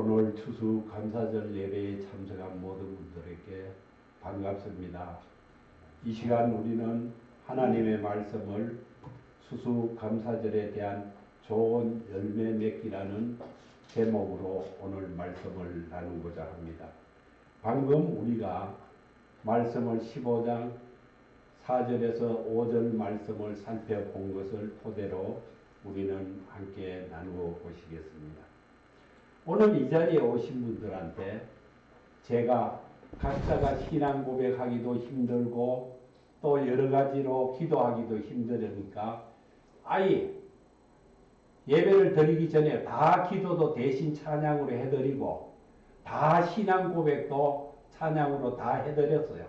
오늘 추수감사절 예배에 참석한 모든 분들에게 반갑습니다. 이 시간 우리는 하나님의 말씀을 추수감사절에 대한 좋은 열매 맺기라는 제목으로 오늘 말씀을 나누고자 합니다. 방금 우리가 말씀을 15장 4절에서 5절 말씀을 살펴본 것을 토대로 우리는 함께 나누어 보시겠습니다. 오늘 이 자리에 오신 분들한테 제가 각자가 신앙 고백하기도 힘들고 또 여러 가지로 기도하기도 힘들으니까 아예 예배를 드리기 전에 다 기도도 대신 찬양으로 해드리고 다 신앙 고백도 찬양으로 다 해드렸어요.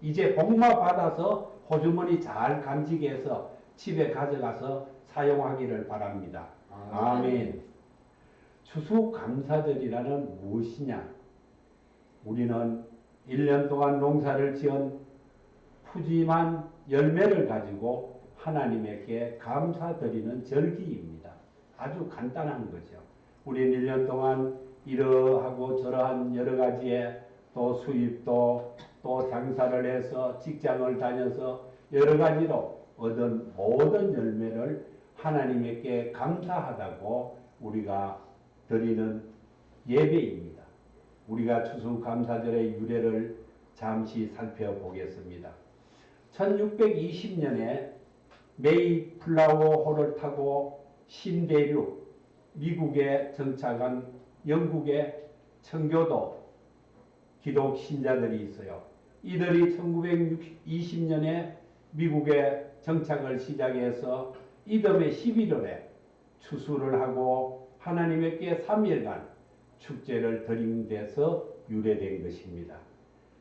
이제 복마 받아서 호주머니 잘 간직해서 집에 가져가서 사용하기를 바랍니다. 아멘. 추수감사절이라는 무엇이냐? 우리는 1년 동안 농사를 지은 푸짐한 열매를 가지고 하나님께 감사드리는 절기입니다. 아주 간단한 거죠. 우리는 1년 동안 이러하고 저러한 여러 가지의 또 수입도 또 장사를 해서 직장을 다녀서 여러 가지로 얻은 모든 열매를 하나님께 감사하다고 우리가 드리는 예배입니다. 우리가 추수감사절의 유래를 잠시 살펴보겠습니다. 1620년에 메이플라워호를 타고 신대륙 미국에 정착한 영국의 청교도 기독 신자들이 있어요. 이들이 1920년에 미국에 정착을 시작해서 이듬해 11월에 추수를 하고 하나님께 3일간 축제를 드린 데서 유래된 것입니다.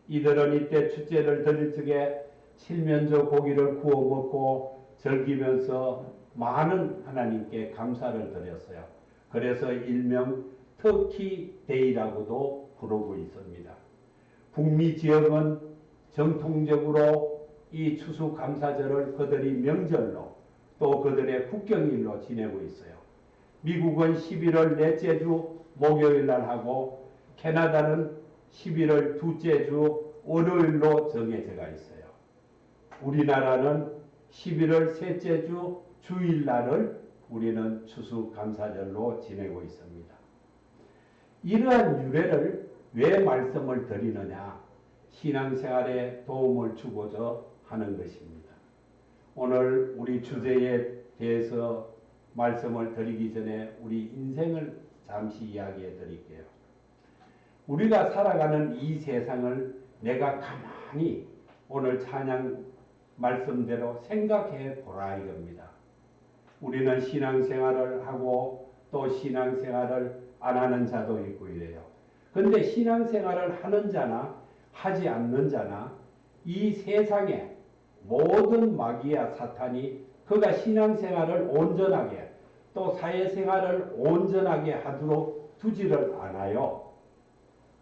이들은 이때 축제를 드릴 적에 칠면조 고기를 구워 먹고 즐기면서 많은 하나님께 감사를 드렸어요. 그래서 일명 터키 데이라고도 부르고 있습니다. 북미 지역은 정통적으로 이 추수감사절을 그들이 명절로 또 그들의 국경일로 지내고 있어요. 미국은 11월 넷째 주 목요일 날 하고 캐나다는 11월 둘째 주 월요일로 정해져가 있어요. 우리나라는 11월 셋째 주 주일 날을 우리는 추수감사절로 지내고 있습니다. 이러한 유래를 왜 말씀을 드리느냐? 신앙생활에 도움을 주고자 하는 것입니다. 오늘 우리 주제에 대해서 말씀을 드리기 전에 우리 인생을 잠시 이야기해 드릴게요. 우리가 살아가는 이 세상을 내가 가만히 오늘 찬양 말씀대로 생각해 보라 이겁니다. 우리는 신앙생활을 하고 또 신앙생활을 안 하는 자도 있고 이래요. 그런데 신앙생활을 하는 자나 하지 않는 자나 이 세상에 모든 마귀와 사탄이 그가 신앙생활을 온전하게 또 사회생활을 온전하게 하도록 두지를 않아요.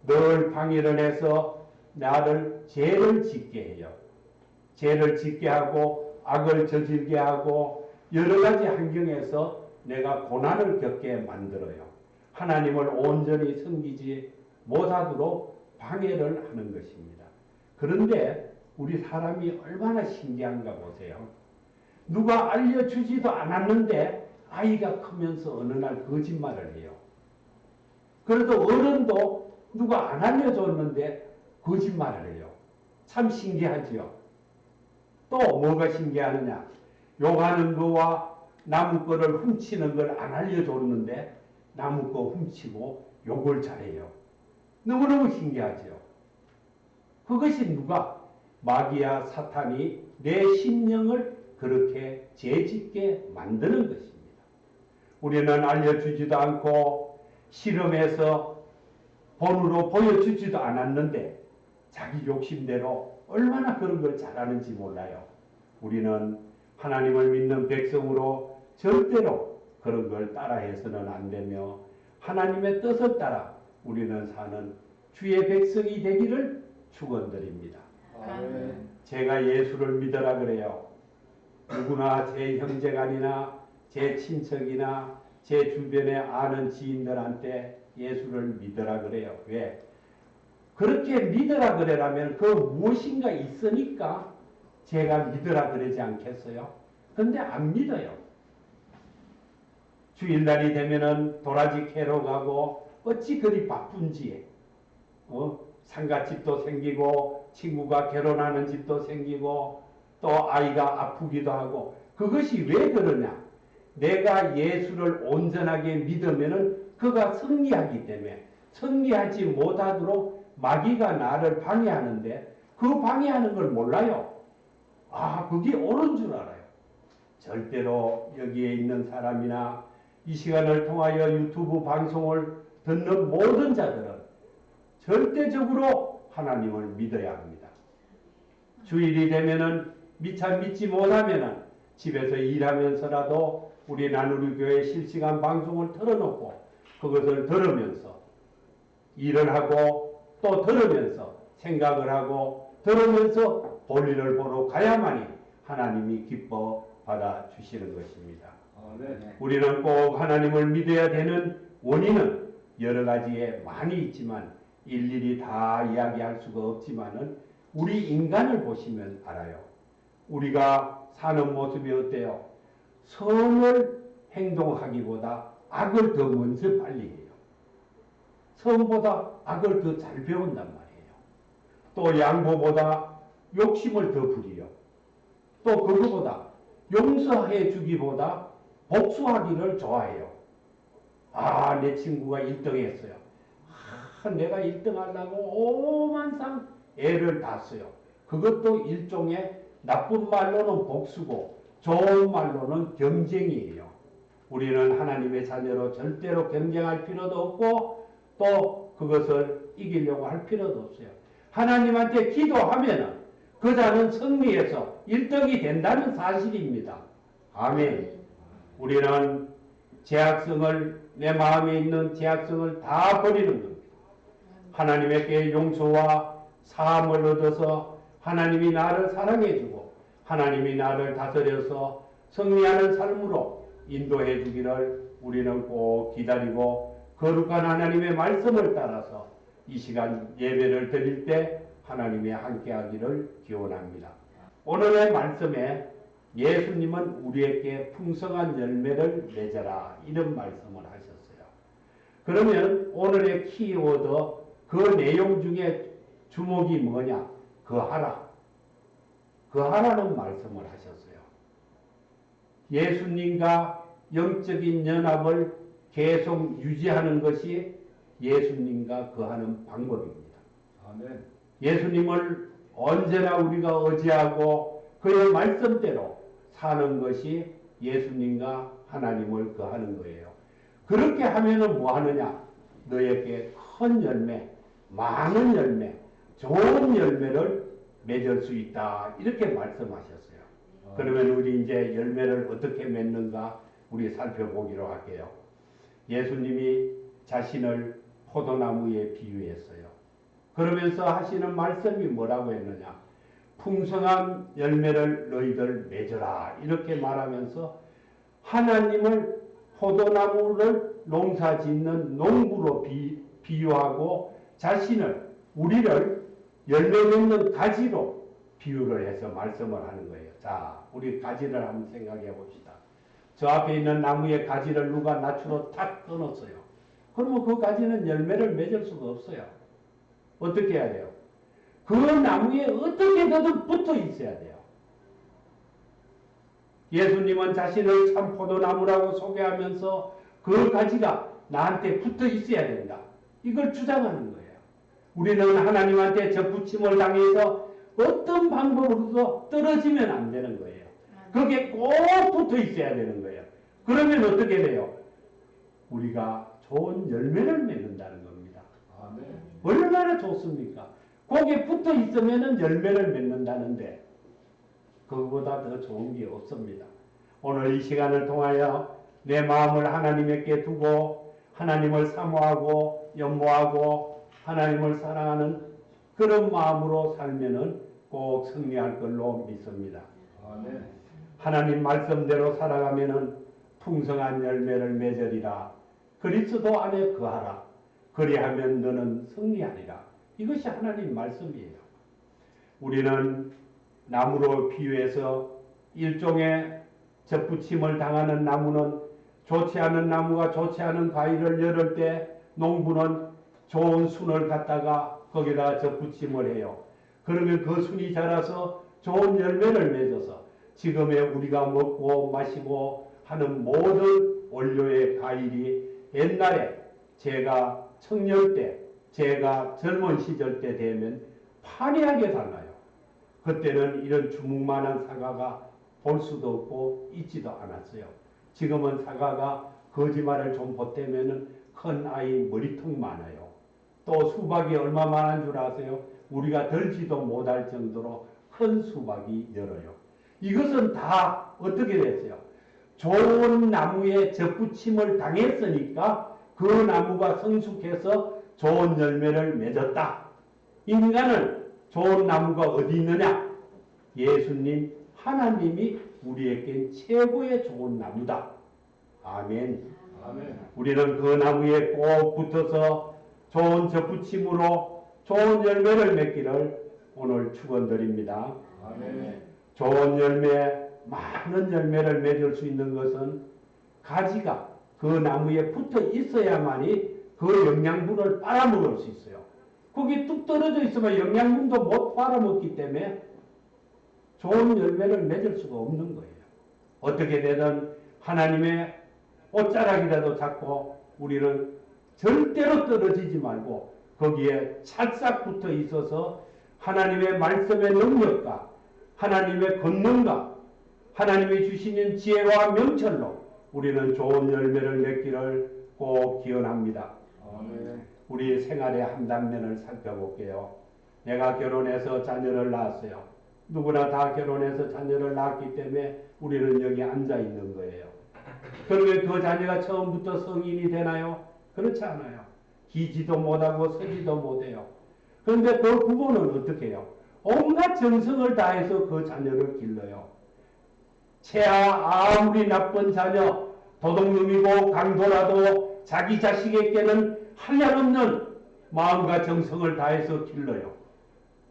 늘 방해를 해서 나를 죄를 짓게 해요. 죄를 짓게 하고 악을 저질게 하고 여러 가지 환경에서 내가 고난을 겪게 만들어요. 하나님을 온전히 섬기지 못하도록 방해를 하는 것입니다. 그런데 우리 사람이 얼마나 신기한가 보세요. 누가 알려주지도 않았는데 아이가 크면서 어느 날 거짓말을 해요. 그래도 어른도 누가 안 알려줬는데 거짓말을 해요. 참 신기하지요. 또 뭐가 신기하느냐? 욕하는 거와 남의 거를 훔치는 걸 안 알려줬는데 남의 거 훔치고 욕을 잘해요. 너무너무 신기하지요. 그것이 누가? 마귀와 사탄이 내 심령을 그렇게 죄짓게 만드는 것입니다. 우리는 알려주지도 않고 실험해서 본으로 보여주지도 않았는데 자기 욕심대로 얼마나 그런 걸 잘하는지 몰라요. 우리는 하나님을 믿는 백성으로 절대로 그런 걸 따라해서는 안 되며 하나님의 뜻을 따라 우리는 사는 주의 백성이 되기를 축원드립니다. 제가 예수를 믿으라 그래요. 누구나 제 형제간이나 제 친척이나 제 주변에 아는 지인들한테 예수를 믿으라 그래요. 왜? 그렇게 믿으라 그래라면 그 무엇인가 있으니까 제가 믿으라 그러지 않겠어요? 근데 안 믿어요. 주일날이 되면은 도라지 캐러 가고 어찌 그리 바쁜지 상갓집도 생기고 친구가 결혼하는 집도 생기고 또 아이가 아프기도 하고 그것이 왜 그러냐? 내가 예수를 온전하게 믿으면은 그가 승리하기 때문에 승리하지 못하도록 마귀가 나를 방해하는데 그 방해하는 걸 몰라요. 아, 그게 옳은 줄 알아요. 절대로 여기에 있는 사람이나 이 시간을 통하여 유튜브 방송을 듣는 모든 자들은 절대적으로 하나님을 믿어야 합니다. 주일이 되면은 미처 믿지 못하면은 집에서 일하면서라도 우리 나누리 교회 실시간 방송을 틀어놓고 그것을 들으면서 일을 하고 또 들으면서 생각을 하고 들으면서 볼일을 보러 가야만이 하나님이 기뻐 받아 주시는 것입니다. 우리는 꼭 하나님을 믿어야 되는 원인은 여러 가지에 많이 있지만 일일이 다 이야기할 수가 없지만은 우리 인간을 보시면 알아요. 우리가 사는 모습이 어때요? 선을 행동하기보다 악을 더 먼저 빨리 해요. 선보다 악을 더 잘 배운단 말이에요. 또 양보보다 욕심을 더 부리요. 또 그거보다 용서해 주기보다 복수하기를 좋아해요. 아, 내 친구가 1등 했어요. 아, 내가 1등 하려고 오만상 애를 다 써요. 그것도 일종의 나쁜 말로는 복수고 좋은 말로는 경쟁이에요. 우리는 하나님의 자녀로 절대로 경쟁할 필요도 없고 또 그것을 이기려고 할 필요도 없어요. 하나님한테 기도하면은 그 자는 승리해서 1등이 된다는 사실입니다. 아멘. 우리는 제약성을 내 마음에 있는 제약성을 다 버리는 겁니다. 하나님에게 용서와 사함을 얻어서 하나님이 나를 사랑해주고 하나님이 나를 다스려서 승리하는 삶으로 인도해 주기를 우리는 꼭 기다리고 거룩한 하나님의 말씀을 따라서 이 시간 예배를 드릴 때 하나님의 함께하기를 기원합니다. 오늘의 말씀에 예수님은 우리에게 풍성한 열매를 맺어라 이런 말씀을 하셨어요. 그러면 오늘의 키워드 그 내용 중에 주목이 뭐냐? 거하라. 거하라는 말씀을 하셨어요. 예수님과 영적인 연합을 계속 유지하는 것이 예수님과 거하는 방법입니다. 아멘. 예수님을 언제나 우리가 의지하고 그의 말씀대로 사는 것이 예수님과 하나님을 거하는 거예요. 그렇게 하면은 뭐 하느냐? 너에게 큰 열매, 많은 열매, 좋은 열매를 맺을 수 있다. 이렇게 말씀하셨어요. 그러면 우리 이제 열매를 어떻게 맺는가 우리 살펴보기로 할게요. 예수님이 자신을 포도나무에 비유했어요. 그러면서 하시는 말씀이 뭐라고 했느냐? 풍성한 열매를 너희들 맺어라. 이렇게 말하면서 하나님을 포도나무를 농사 짓는 농부로 비유하고 자신을 우리를 열매 맺는 가지로 비유를 해서 말씀을 하는 거예요. 자, 우리 가지를 한번 생각해 봅시다. 저 앞에 있는 나무의 가지를 누가 낯으로 탁 끊었어요. 그러면 그 가지는 열매를 맺을 수가 없어요. 어떻게 해야 돼요? 그 나무에 어떻게든 붙어 있어야 돼요. 예수님은 자신을 참 포도나무라고 소개하면서 그 가지가 나한테 붙어 있어야 된다. 이걸 주장하는 거예요. 우리는 하나님한테 접붙임을 당해서 어떤 방법으로도 떨어지면 안 되는 거예요. 거기에 꼭 붙어 있어야 되는 거예요. 그러면 어떻게 돼요? 우리가 좋은 열매를 맺는다는 겁니다. 아멘. 얼마나 좋습니까? 거기에 붙어 있으면 열매를 맺는다는데 그거보다 더 좋은 게 없습니다. 오늘 이 시간을 통하여 내 마음을 하나님께 두고 하나님을 사모하고 연모하고 하나님을 사랑하는 그런 마음으로 살면은 꼭 승리할 걸로 믿습니다. 아멘. 하나님 말씀대로 살아가면은 풍성한 열매를 맺으리라. 그리스도 안에 거하라. 그리하면 너는 승리하리라. 이것이 하나님 말씀이에요. 우리는 나무로 비유해서 일종의 접붙임을 당하는 나무는 좋지 않은 나무가 좋지 않은 과일을 열을 때 농부는 좋은 순을 갖다가 거기다 접붙임을 해요. 그러면 그 순이 자라서 좋은 열매를 맺어서 지금의 우리가 먹고 마시고 하는 모든 원료의 과일이 옛날에 제가 청년 때, 제가 젊은 시절 때 되면 판이하게 달라요. 그때는 이런 주먹만한 사과가 볼 수도 없고 있지도 않았어요. 지금은 사과가 거짓말을 좀 보태면 큰 아이 머리통 많아요. 또 수박이 얼마만한 줄 아세요? 우리가 들지도 못할 정도로 큰 수박이 열어요. 이것은 다 어떻게 됐어요? 좋은 나무에 접붙임을 당했으니까 그 나무가 성숙해서 좋은 열매를 맺었다. 인간은 좋은 나무가 어디 있느냐? 예수님, 하나님이 우리에겐 최고의 좋은 나무다. 아멘. 아멘. 우리는 그 나무에 꼭 붙어서 좋은 접붙임으로 좋은 열매를 맺기를 오늘 축원드립니다. 아멘. 좋은 열매, 많은 열매를 맺을 수 있는 것은 가지가 그 나무에 붙어 있어야만이 그 영양분을 빨아먹을 수 있어요. 거기 뚝 떨어져 있으면 영양분도 못 빨아먹기 때문에 좋은 열매를 맺을 수가 없는 거예요. 어떻게 되든 하나님의 옷자락이라도 잡고 우리는 절대로 떨어지지 말고 거기에 찰싹 붙어 있어서 하나님의 말씀의 능력과 하나님의 권능과 하나님이 주시는 지혜와 명철로 우리는 좋은 열매를 맺기를 꼭 기원합니다. 아멘. 우리 생활의 한 단면을 살펴볼게요. 내가 결혼해서 자녀를 낳았어요. 누구나 다 결혼해서 자녀를 낳았기 때문에 우리는 여기 앉아 있는 거예요. 그러면 그 자녀가 처음부터 성인이 되나요? 그렇지 않아요. 기지도 못하고 서지도 못해요. 그런데 그 부모는 어떻게 해요? 온갖 정성을 다해서 그 자녀를 길러요. 채아 아무리 나쁜 자녀, 도둑놈이고 강도라도 자기 자식에게는 한량없는 마음과 정성을 다해서 길러요.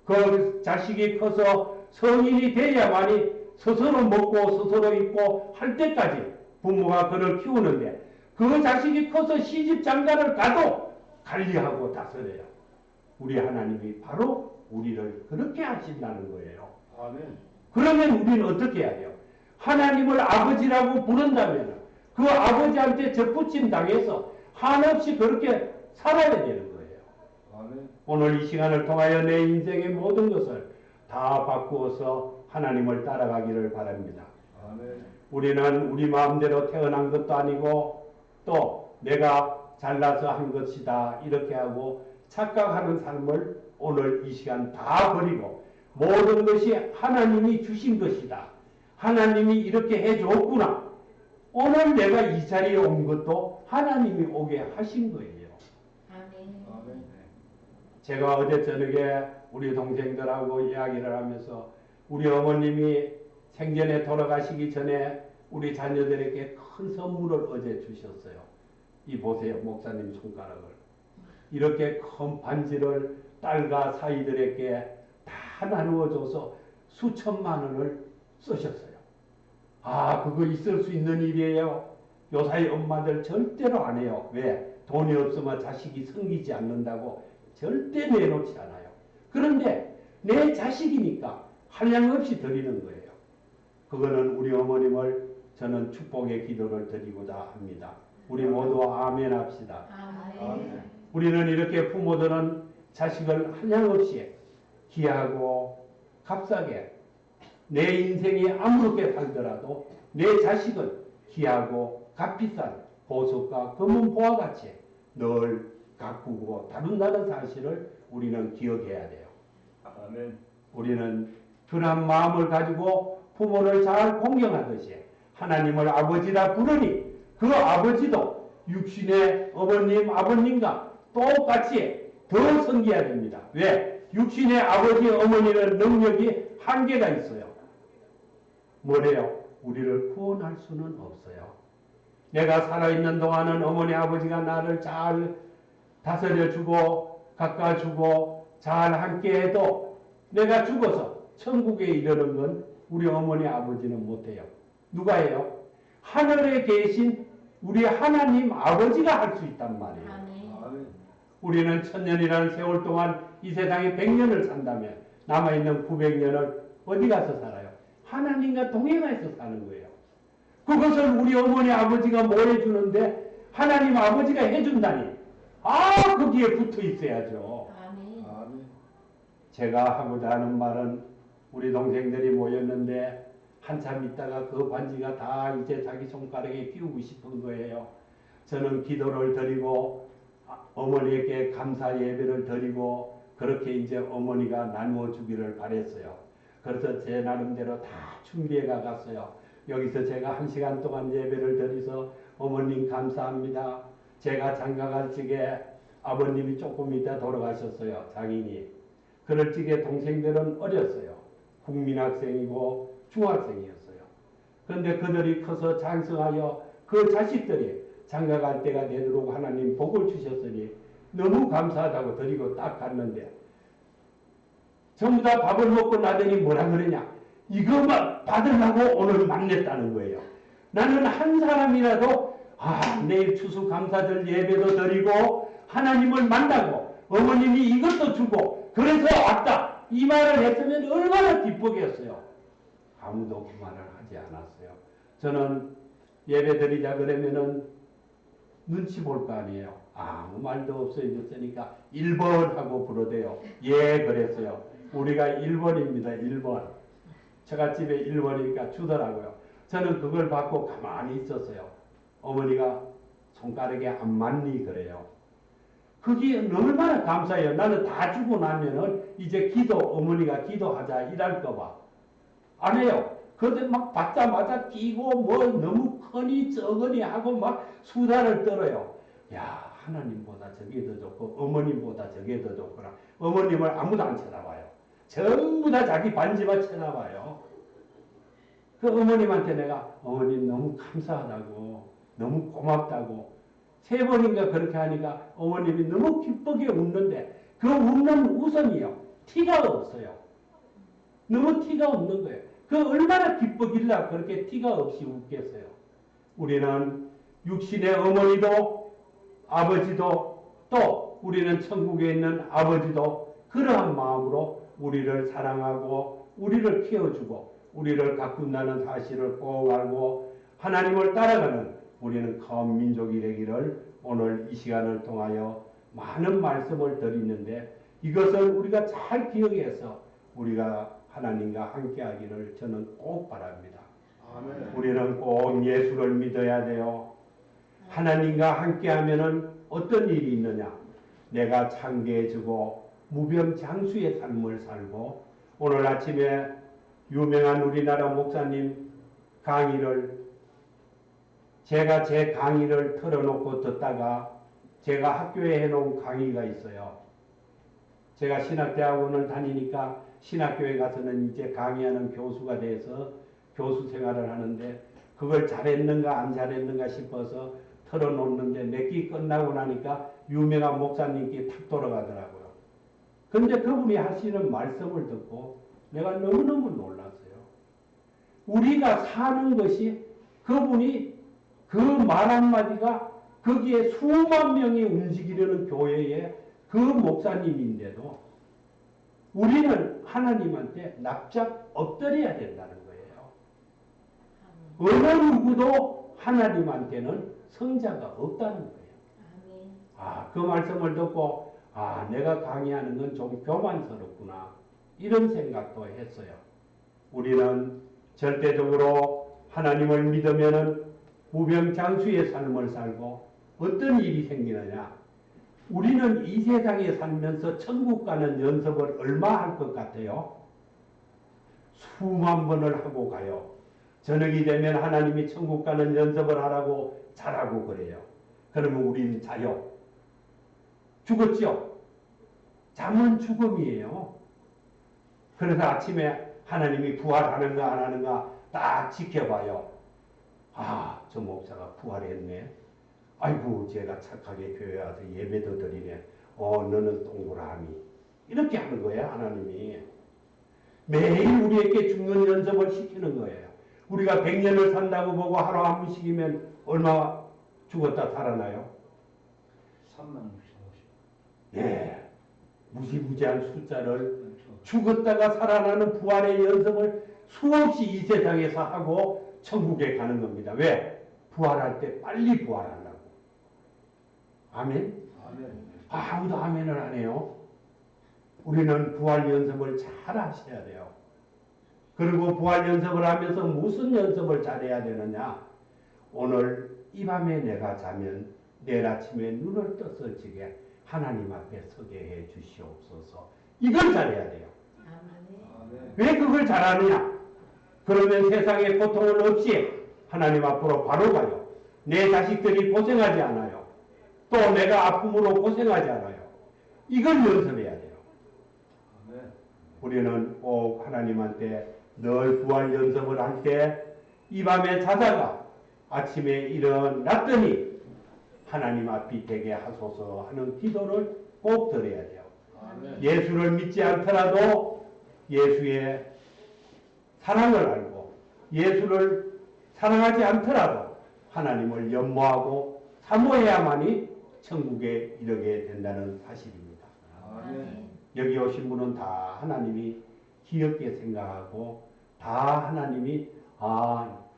그 자식이 커서 성인이 돼야만이 스스로 먹고 스스로 입고 할 때까지 부모가 그를 키우는데 그 자식이 커서 시집 장가를 가도 관리하고 다스려요. 우리 하나님이 바로 우리를 그렇게 하신다는 거예요. 아멘. 그러면 우리는 어떻게 해야 돼요? 하나님을 아버지라고 부른다면 그 아버지한테 접붙임 당해서 한없이 그렇게 살아야 되는 거예요. 아멘. 오늘 이 시간을 통하여 내 인생의 모든 것을 다 바꾸어서 하나님을 따라가기를 바랍니다. 아멘. 우리는 우리 마음대로 태어난 것도 아니고 또 내가 잘나서 한 것이다 이렇게 하고 착각하는 삶을 오늘 이 시간 다 버리고 모든 것이 하나님이 주신 것이다. 하나님이 이렇게 해줬구나. 오늘 내가 이 자리에 온 것도 하나님이 오게 하신 거예요. 아멘. 아멘. 제가 어제 저녁에 우리 동생들하고 이야기를 하면서 우리 어머님이 생전에 돌아가시기 전에 우리 자녀들에게 큰 선물을 어제 주셨어요. 이 보세요, 목사님 손가락을. 이렇게 큰 반지를 딸과 사위들에게 다 나누어줘서 수천만 원을 쓰셨어요. 아, 그거 있을 수 있는 일이에요. 요사이 엄마들 절대로 안 해요. 왜? 돈이 없으면 자식이 섬기지 않는다고 절대 내놓지 않아요. 그런데 내 자식이니까 한량없이 드리는 거예요. 그거는 우리 어머님을 저는 축복의 기도를 드리고자 합니다. 우리 모두 아멘 합시다. 아멘. 우리는 이렇게 부모들은 자식을 한량없이 귀하고 값싸게 내 인생이 아무렇게 살더라도 내 자식은 귀하고 값비싼 보석과 금은보화 같이 늘 가꾸고 다룬다는 사실을 우리는 기억해야 돼요. 아멘. 우리는 그런 마음을 가지고 부모를 잘 공경하듯이 하나님을 아버지라 부르니 그 아버지도 육신의 어머님, 아버님과 똑같이 더 섬겨야 됩니다. 왜? 육신의 아버지, 어머니는 능력이 한계가 있어요. 뭐래요? 우리를 구원할 수는 없어요. 내가 살아있는 동안은 어머니, 아버지가 나를 잘 다스려주고 깎아주고 잘 함께해도 내가 죽어서 천국에 이르는 건 우리 어머니 아버지는 못해요. 누가 해요? 하늘에 계신 우리 하나님 아버지가 할 수 있단 말이에요. 아멘. 아멘. 우리는 천년이라는 세월 동안 이 세상에 100년을 산다면 남아있는 900년을 어디 가서 살아요? 하나님과 동행해서 사는 거예요. 그것을 우리 어머니 아버지가 뭐 해주는데 하나님 아버지가 해준다니 거기에 붙어 있어야죠. 아멘. 아멘. 제가 하고자 하는 말은 우리 동생들이 모였는데 한참 있다가 그 반지가 다 이제 자기 손가락에 끼우고 싶은 거예요. 저는 기도를 드리고 어머니에게 감사 예배를 드리고 그렇게 이제 어머니가 나누어 주기를 바랬어요. 그래서 제 나름대로 다 준비해 가갔어요. 여기서 제가 1시간 동안 예배를 드려서 어머님 감사합니다. 제가 장가갈 적에 아버님이 조금 있다 돌아가셨어요. 장인이. 그럴 적에 동생들은 어렸어요. 국민학생이고 중학생이었어요. 그런데 그들이 커서 장성하여 그 자식들이 장가갈 때가 되도록 하나님 복을 주셨으니 너무 감사하다고 드리고 딱 갔는데 전부 다 밥을 먹고 나더니 뭐라 그러냐. 이거만 받으려고 오늘 만났다는 거예요. 나는 한 사람이라도 내일 추수감사절 예배도 드리고 하나님을 만나고 어머님이 이것도 주고 그래서 왔다. 이 말을 했으면 얼마나 기쁘겠어요. 아무도 그 말을 하지 않았어요. 저는 예배 드리자 그러면은 눈치 볼 거 아니에요. 아무 말도 없어졌으니까 1번 하고 부르대요. 예, 그랬어요. 우리가 1번입니다. 1번. 처갓집에 1번이니까 주더라고요. 저는 그걸 받고 가만히 있었어요. 어머니가 손가락에 안 맞니 그래요. 그게 얼마나 감사해요. 나는 다 주고 나면은 이제 어머니가 기도하자 이랄까 봐. 안 해요. 그런데 막 받자마자 뛰고 뭐 너무 크니 적으니 하고 막 수다를 떨어요. 야, 하나님보다 저게 더 좋고 어머님보다 저게 더 좋구나. 어머님을 아무도 안 쳐다봐요. 전부 다 자기 반지만 쳐다봐요. 그 어머님한테 내가 어머님 너무 감사하다고 너무 고맙다고 3번인가 그렇게 하니까 어머님이 너무 기쁘게 웃는데 그 웃는 웃음이요. 티가 없어요. 너무 티가 없는 거예요. 그 얼마나 기쁘길래 그렇게 티가 없이 웃겠어요. 우리는 육신의 어머니도 아버지도 또 우리는 천국에 있는 아버지도 그러한 마음으로 우리를 사랑하고 우리를 키워주고 우리를 가꾼다는 사실을 꼭 알고 하나님을 따라가는 우리는 큰 민족이 되기를 오늘 이 시간을 통하여 많은 말씀을 드리는데 이것을 우리가 잘 기억해서 우리가 하나님과 함께 하기를 저는 꼭 바랍니다. 아멘. 우리는 꼭 예수를 믿어야 돼요. 하나님과 함께 하면은 어떤 일이 있느냐? 내가 창대해지고 무병장수의 삶을 살고 오늘 아침에 유명한 우리나라 목사님 강의를 제가 제 강의를 틀어놓고 듣다가 제가 학교에 해놓은 강의가 있어요. 제가 신학대학원을 다니니까 신학교에 가서는 이제 강의하는 교수가 돼서 교수 생활을 하는데 그걸 잘했는가 안 잘했는가 싶어서 틀어놓는데 몇 끼 끝나고 나니까 유명한 목사님께 탁 돌아가더라고요. 근데 그분이 하시는 말씀을 듣고 내가 너무너무 놀랐어요. 우리가 사는 것이 그분이 그 말 한마디가 거기에 수만 명이 움직이려는 교회의 그 목사님인데도 우리는 하나님한테 납작 엎드려야 된다는 거예요. 어느 누구도 하나님한테는 성자가 없다는 거예요. 아멘. 그 말씀을 듣고 내가 강의하는 건 좀 교만스럽구나 이런 생각도 했어요. 우리는 절대적으로 하나님을 믿으면은 무병장수의 삶을 살고 어떤 일이 생기느냐? 우리는 이 세상에 살면서 천국 가는 연습을 얼마 할 것 같아요? 수만 번을 하고 가요. 저녁이 되면 하나님이 천국 가는 연습을 하라고 잘하고 그래요. 그러면 우리는 자요. 죽었죠? 잠은 죽음이에요. 그래서 아침에 하나님이 부활하는가 안 하는가 딱 지켜봐요. 저 목사가 부활했네. 아이고 제가 착하게 교회 와서 예배도 드리네. 너는 동그라미. 이렇게 하는 거예요. 하나님이. 매일 우리에게 죽는 연습을 시키는 거예요. 우리가 100년을 산다고 보고 하루 한 번씩이면 얼마 죽었다 살아나요? 3650. 예. 무지무지한 숫자를 죽었다가 살아나는 부활의 연습을 수없이 이 세상에서 하고 천국에 가는 겁니다. 왜? 부활할 때 빨리 부활하려고. 아멘? 아멘. 아무도 아멘을 안 해요. 우리는 부활 연습을 잘 하셔야 돼요. 그리고 부활 연습을 하면서 무슨 연습을 잘해야 되느냐? 오늘 이 밤에 내가 자면 내일 아침에 눈을 떴을 적에 하나님 앞에 서게 해 주시옵소서. 이걸 잘해야 돼요. 아멘. 왜 그걸 잘하느냐? 그러면 세상에 고통은 없이 하나님 앞으로 바로 가요. 내 자식들이 고생하지 않아요. 또 내가 아픔으로 고생하지 않아요. 이걸 연습해야 돼요. 아멘. 우리는 꼭 하나님한테 늘 부활 연습을 할 때 이 밤에 자다가 아침에 일어났더니 하나님 앞이 되게 하소서 하는 기도를 꼭 드려야 돼요. 아멘. 예수를 믿지 않더라도 예수의 사랑을 알고 예수를 사랑하지 않더라도 하나님을 연모하고 사모해야만이 천국에 이르게 된다는 사실입니다. 아멘. 여기 오신 분은 다 하나님이 귀엽게 생각하고 다 하나님이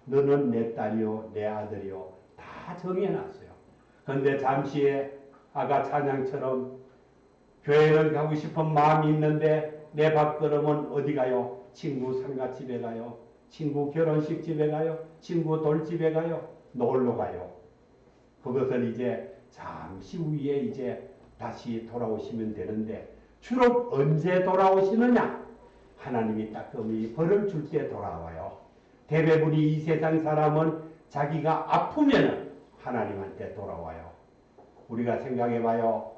너는 내 딸이요 내 아들이요 다 정해놨어요. 그런데 잠시에 아까 찬양처럼 교회를 가고 싶은 마음이 있는데 내 밥그릇은 어디 가요? 친구 상가집에 가요? 친구 결혼식 집에 가요? 친구 돌집에 가요? 놀러 가요? 그것을 이제 잠시 후에 이제 다시 돌아오시면 되는데 주로 언제 돌아오시느냐? 하나님이 따끔히 벌을 줄 때 돌아와요. 대부분이 이 세상 사람은 자기가 아프면 하나님한테 돌아와요. 우리가 생각해봐요.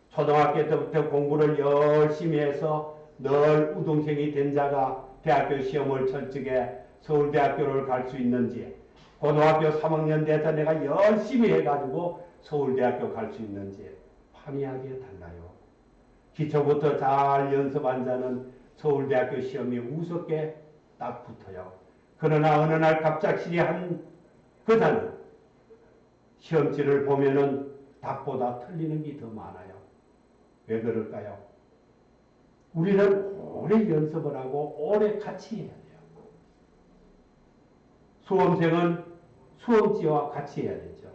초등학교 때부터 공부를 열심히 해서 늘 우등생이 된 자가 대학교 시험을 칠 적에 서울대학교를 갈 수 있는지, 고등학교 3학년 돼서 내가 열심히 해가지고 서울대학교 갈 수 있는지 판이하게 달라요. 기초부터 잘 연습한 자는 서울대학교 시험이 우습게 딱 붙어요. 그러나 어느 날 갑작스레 한 그자는 시험지를 보면은 답보다 틀리는 게 더 많아요. 왜 그럴까요? 우리는 오래 연습을 하고 오래 같이 해야 돼요. 수험생은 수험지와 같이 해야 되죠.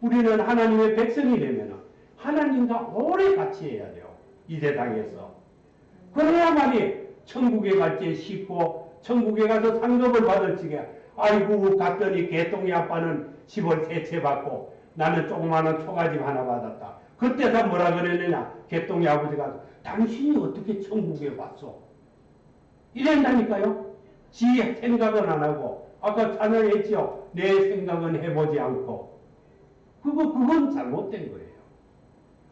우리는 하나님의 백성이 되면 하나님과 오래 같이 해야 돼요. 이 세상에서. 그래야만이 천국에 갈 때 쉽고 천국에 가서 상급을 받을 적에 아이고 갔더니 개똥이 아빠는 집을 3채 받고 나는 조그마한 초가집 하나 받았다. 그때 다 뭐라 그랬느냐? 개똥이 아버지가 당신이 어떻게 천국에 왔어? 이랬다니까요. 지 생각은 안 하고 아까 찬양했죠. 내 생각은 해보지 않고 그건 잘못된 거예요.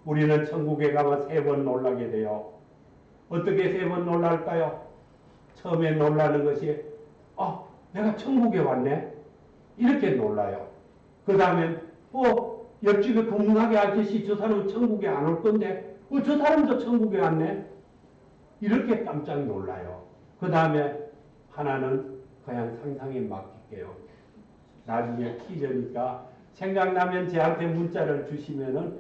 우리는 천국에 가면 3번 놀라게 돼요. 어떻게 3번 놀랄까요? 처음에 놀라는 것이 내가 천국에 왔네? 이렇게 놀라요. 그 다음에 옆집에 건강하게 아저씨 저 사람은 천국에 안 올 건데 저 사람도 천국에 왔네? 이렇게 깜짝 놀라요. 그 다음에 하나는 그냥 상상에 맡길게요. 나중에 퀴즈니까 생각나면 저한테 문자를 주시면은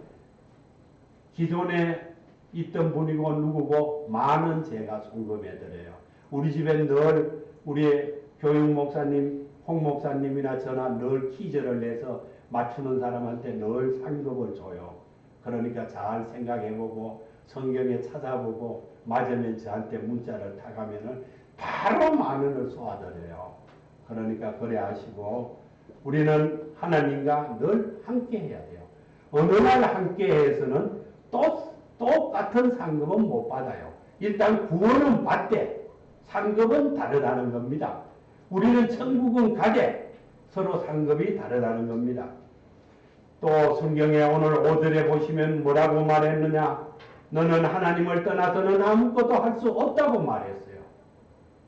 기존에 있던 분이고 누구고 많은 제가 송금해드려요. 우리 집에 늘 우리 교육 목사님, 홍 목사님이나 저나 늘 퀴즈를 내서 맞추는 사람한테 늘 상금을 줘요. 그러니까 잘 생각해보고 성경에 찾아보고 맞으면 저한테 문자를 타가면은 바로 만 원을 쏘아드려요. 그러니까 그래 하시고 우리는 하나님과 늘 함께 해야 돼요. 어느 날 함께 해서는 똑같은 상급은 못 받아요. 일단 구원은 받되 상급은 다르다는 겁니다. 우리는 천국은 가되 서로 상급이 다르다는 겁니다. 또 성경에 오늘 5절에 보시면 뭐라고 말했느냐? 너는 하나님을 떠나서는 아무것도 할 수 없다고 말했어요.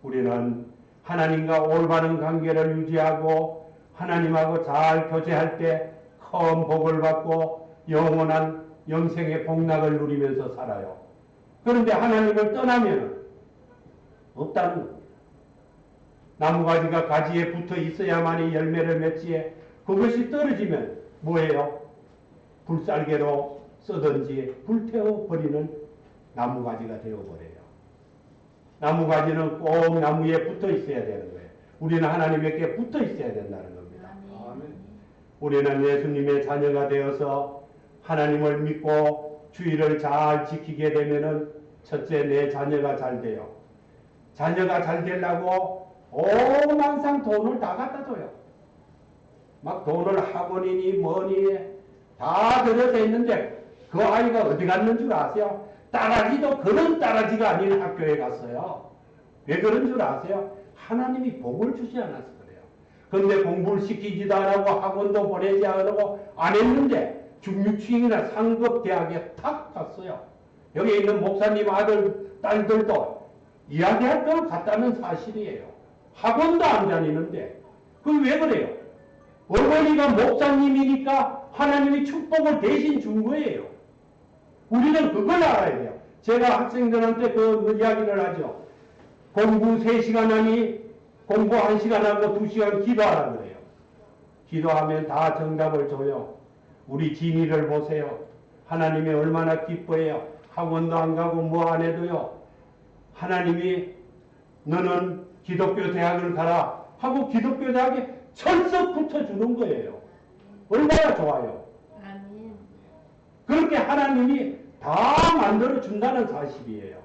우리는 하나님과 올바른 관계를 유지하고 하나님하고 잘 교제할 때 큰 복을 받고 영원한 영생의 복락을 누리면서 살아요. 그런데 하나님을 떠나면 없다는 겁니다. 나무가지가 가지에 붙어 있어야만이 열매를 맺지에 그것이 떨어지면 뭐예요? 불살개로 쓰든지 불태워버리는 나무가지가 되어버려요. 나무가지는 꼭 나무에 붙어 있어야 되는 거예요. 우리는 하나님에게 붙어 있어야 된다는 겁니다. 아멘. 우리는 예수님의 자녀가 되어서 하나님을 믿고 주의를 잘 지키게 되면은 첫째 내 자녀가 잘 돼요. 자녀가 잘 되려고 오만상 돈을 다 갖다 줘요. 막 돈을 학원이니 뭐니 다 들여져 있는데 그 아이가 어디 갔는 줄 아세요? 따라지도 그런 따라지가 아닌 학교에 갔어요. 왜 그런 줄 아세요? 하나님이 복을 주지 않아서 그래요. 그런데 공부를 시키지도 안 하고 학원도 보내지 않고 안 했는데 중육층이나 상급 대학에 탁 갔어요. 여기 있는 목사님 아들, 딸들도 이화대학교를 갔다는 사실이에요. 학원도 안 다니는데 그게 왜 그래요? 어머니가 목사님이니까 하나님이 축복을 대신 준 거예요. 우리는 그걸 알아야 돼요. 제가 학생들한테 그 이야기를 하죠. 공부 3시간 하니 공부 1시간 하고 2시간 기도하라 그래요. 기도하면 다 정답을 줘요. 우리 진이를 보세요. 하나님이 얼마나 기뻐해요. 학원도 안 가고 뭐 안 해도요. 하나님이 너는 기독교 대학을 가라 하고 기독교 대학에 철썩 붙어주는 거예요. 얼마나 좋아요. 아멘. 그렇게 하나님이 다 만들어 준다는 사실이에요.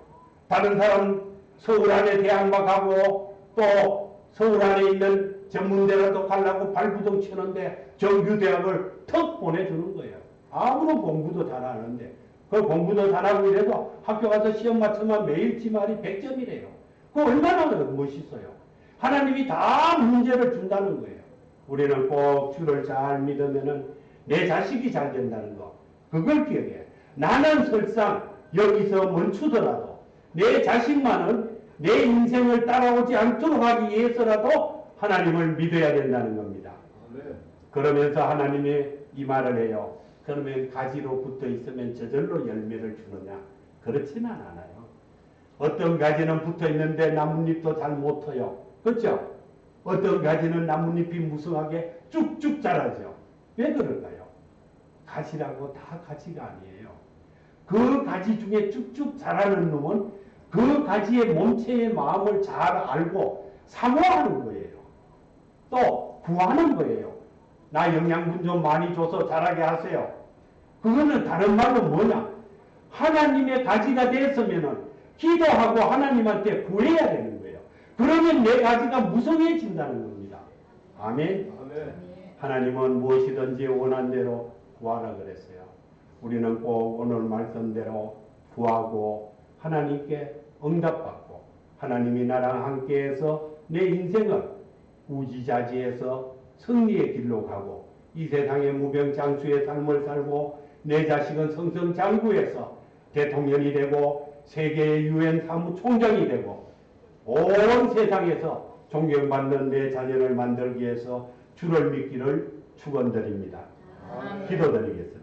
다른 사람 서울 안에 대학만 가고 또 서울 안에 있는 전문대라도 가려고 발부동 치는데 정규대학을 턱 보내주는 거예요. 아무런 공부도 잘하는데 그 공부도 잘하고 이래도 학교 가서 시험 맞추면 매일 지말이 100점이래요. 그거 얼마나 멋있어요. 하나님이 다 문제를 준다는 거예요. 우리는 꼭 주를 잘 믿으면은 내 자식이 잘 된다는 거. 그걸 기억해. 나는 설상 여기서 멈추더라도 내 자식만은 내 인생을 따라오지 않도록 하기 위해서라도 하나님을 믿어야 된다는 겁니다. 아멘. 그러면서 하나님이 이 말을 해요. 그러면 가지로 붙어 있으면 저절로 열매를 주느냐? 그렇지는 않아요. 어떤 가지는 붙어 있는데 나뭇잎도 잘 못 터요. 그렇죠? 어떤 가지는 나뭇잎이 무성하게 쭉쭉 자라죠. 왜 그럴까요? 가지라고 다 가지가 아니에요. 그 가지 중에 쭉쭉 자라는 놈은 그 가지의 몸체의 마음을 잘 알고 사모하는 거예요. 또 구하는 거예요. 나 영양분 좀 많이 줘서 자라게 하세요. 그거는 다른 말로 뭐냐? 하나님의 가지가 됐으면은 기도하고 하나님한테 구해야 되는 거예요. 그러면 내 가지가 무성해진다는 겁니다. 아멘. 아멘. 하나님은 무엇이든지 원한 대로 구하라 그랬어요. 우리는 꼭 오늘 말씀대로 구하고 하나님께 응답받고 하나님이 나랑 함께해서 내 인생을 우지자지해서 승리의 길로 가고 이 세상의 무병장수의 삶을 살고 내 자식은 성성장구해서 대통령이 되고 세계의 유엔 사무총장이 되고 온 세상에서 존경받는 내 자녀를 만들기 위해서 주를 믿기를 축원드립니다. 아멘. 기도드리겠습니다.